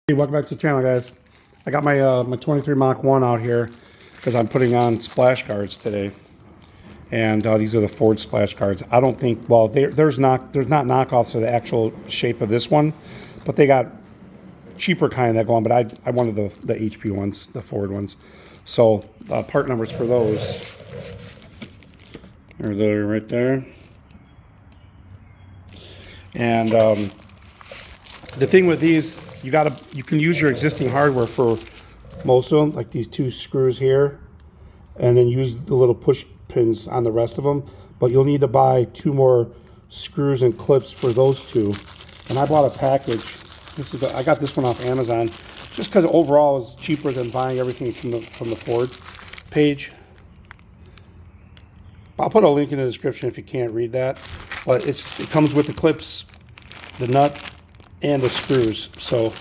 Hey, welcome back to the channel, guys. I got my my 23 Mach 1 out here because I'm putting on splash guards today, and these are the Ford splash guards. I don't think, well, there's not knockoffs of the actual shape of this one, but they got cheaper kind that go on. But I wanted the HP ones, the Ford ones. So part numbers for those are there right there, and the thing with these, you can use your existing hardware for most of them, like these two screws here, and then use the little push pins on the rest of them. But you'll need to buy 2 more screws and clips for those 2. And I bought a package. I got this one off Amazon, just because overall it's cheaper than buying everything from the Ford page. I'll put a link in the description if you can't read that. But it comes with the clips, the nut, and the screws. So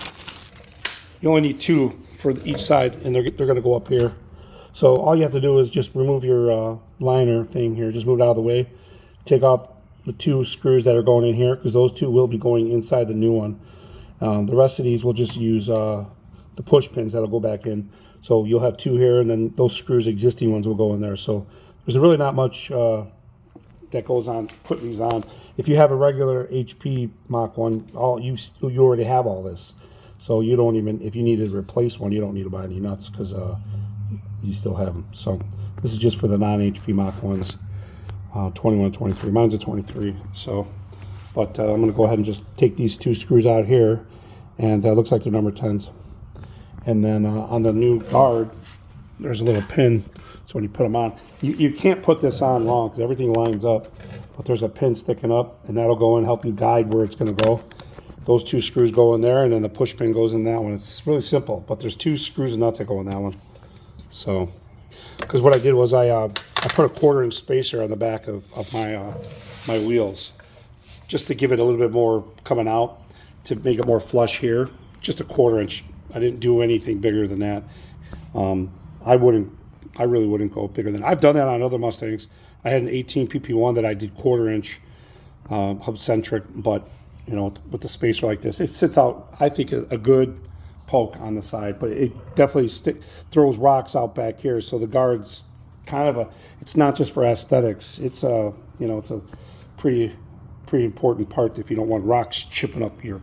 you only need 2 for each side, and they're going to go up here. So all you have to do is just remove your liner thing here. Just move it out of the way. Take off the 2 screws that are going in here, because those 2 will be going inside the new one. The rest of these will just use the push pins that'll go back in. So you'll have 2 here, and then those screws, existing ones, will go in there. So there's really not much that goes on putting these on. If you have a regular HP Mach 1, you already have all this. So you don't even, if you need to replace one, you don't need to buy any nuts, because you still have them. So this is just for the non-HP Mach 1s, 21, 23. Mine's a 23. So, but I'm going to go ahead and just take these 2 screws out here, and it looks like they're number 10s. And then on the new guard, there's a little pin. So when you put them on, you can't put this on wrong because everything lines up. But there's a pin sticking up, and that'll go and help you guide where it's going to go. Those 2 screws go in there, and then the push pin goes in that one. It's really simple, but there's 2 screws and nuts that go in that one. So, because what I did was I put a 1/4-inch spacer on the back of my wheels, just to give it a little bit more coming out, to make it more flush here. Just a 1/4-inch. I didn't do anything bigger than that. I really wouldn't go bigger than that. I've done that on other Mustangs. I had an 18 PP1 that I did 1/4-inch hub centric, but you know, with the spacer like this, it sits out, I think, a good poke on the side, but it definitely throws rocks out back here. So the guard's kind of it's not just for aesthetics. It's you know, it's a pretty important part if you don't want rocks chipping up your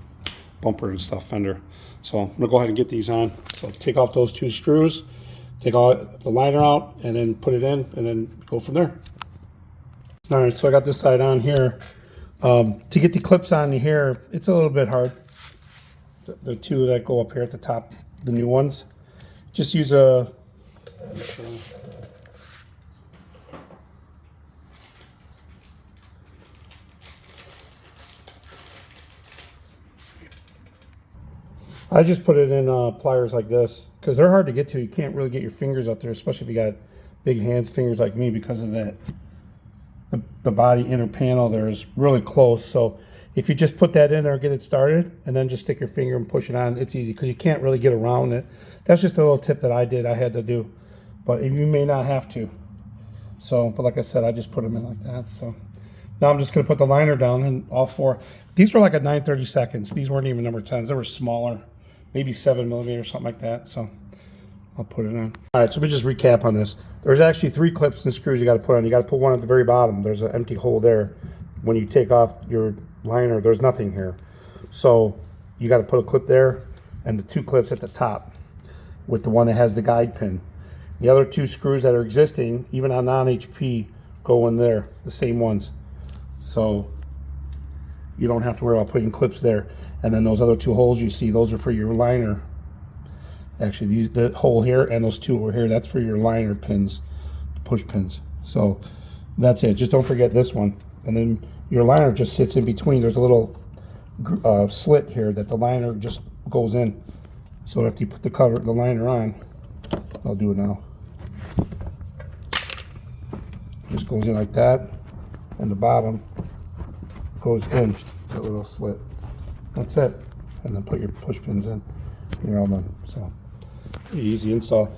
bumper and stuff, fender. So I'm gonna go ahead and get these on. So take off those 2 screws, take all the liner out, and then put it in, and then go from there. All right, so I got this side on here. To get the clips on here, it's a little bit hard. The 2 that go up here at the top, the new ones. Just use a... I just put it in pliers like this, because they're hard to get to. You can't really get your fingers up there, especially if you got big hands, fingers like me, because of that. The body inner panel there is really close. So if you just put that in there, get it started, and then just stick your finger and push it on, it's easy, because you can't really get around it. That's just a little tip that I had to do, but you may not have to. So, but like I said, I just put them in like that. So now I'm just going to put the liner down, and all 4. These were like at 9/32. These weren't even number 10s. They were smaller, maybe 7mm, something like that. So I'll put it on. All right, so let me just recap on this. There's actually 3 clips and screws you got to put on. You got to put one at the very bottom. There's an empty hole there. When you take off your liner, there's nothing here. So you got to put a clip there, and the 2 clips at the top with the one that has the guide pin. The other 2 screws that are existing, even on non-HP, go in there, the same ones. So you don't have to worry about putting clips there. And then those other 2 holes you see, those are for your liner. Actually, the hole here and those 2 over here, that's for your liner pins, push pins. So that's it. Just don't forget this one. And then your liner just sits in between. There's a little slit here that the liner just goes in. So after you put the liner on, I'll do it now. Just goes in like that, and the bottom goes in that little slit. That's it. And then put your push pins in. You're all done. So pretty easy install.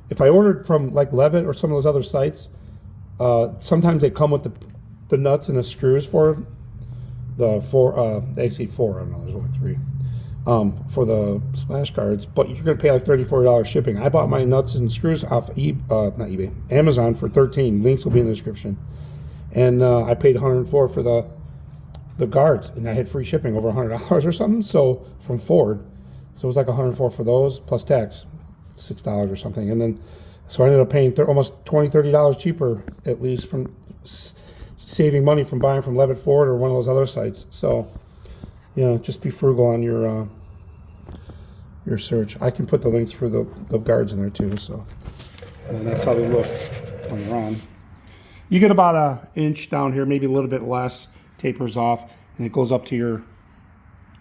If I ordered from like Levitt or some of those other sites, sometimes they come with the nuts and the screws for the 4. They say 4. I don't know. There's only 3. for the splash guards, but you're gonna pay like $30-40 shipping. I bought my nuts and screws off not eBay, Amazon for $13. Links will be in the description. And I paid $104 for the guards, and I had free shipping over $100 or something. So from Ford, so it was like $104 for those plus tax, $6 or something. And then so I ended up paying almost $20-30 cheaper at least from saving money from buying from Levitt Ford or one of those other sites. So just be frugal on your search. I can put the links for the guards in there too. So and that's how they look when they're on. You get about an inch down here, maybe a little bit less. Tapers off, and it goes up to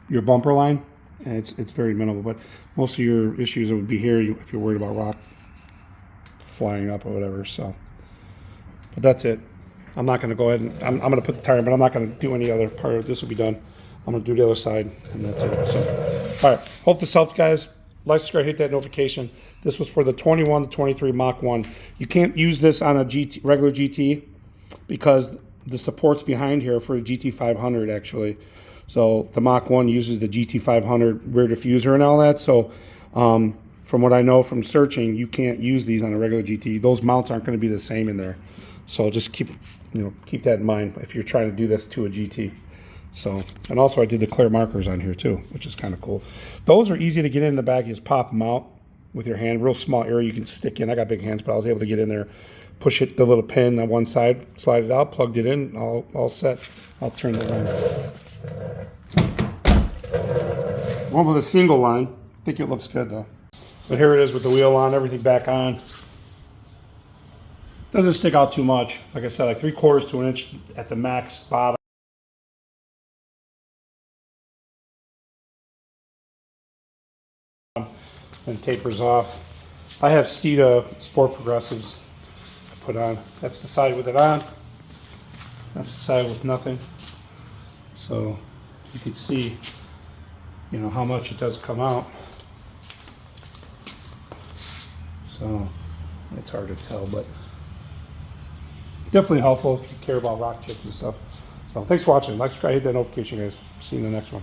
your bumper line, and it's very minimal. But most of your issues would be here if you're worried about rock flying up or whatever. So, but that's it. I'm not going to go ahead and I'm going to put the tire in, but I'm not going to do any other part of this. Will be done. I'm going to do the other side, and that's it. So, all right. Hope this helps, guys. Like, subscribe, hit that notification. This was for the 21 to 23 Mach 1. You can't use this on a regular GT because the supports behind here for a GT500 actually. So the Mach 1 uses the GT500 rear diffuser and all that. So from what I know from searching, you can't use these on a regular GT. Those mounts aren't going to be the same in there. So just keep that in mind if you're trying to do this to a GT. So, and also I did the clear markers on here too, which is kind of cool. Those are easy to get in the back. You just pop them out with your hand, real small area you can stick in. I got big hands, but I was able to get in there, push it, the little pin on one side, slide it out, plugged it in, all set. I'll turn that on. One with a single line. I think it looks good though. But here it is with the wheel on, everything back on. Doesn't stick out too much. Like I said, like 3/4 to an inch at the max bottom. And tapers off. I have Steeda Sport Progressives to put on. That's the side with it on. That's the side with nothing. So you can see, how much it does come out. So it's hard to tell, but definitely helpful if you care about rock chips and stuff. So thanks for watching. Like, subscribe, hit that notification, guys. See you in the next one.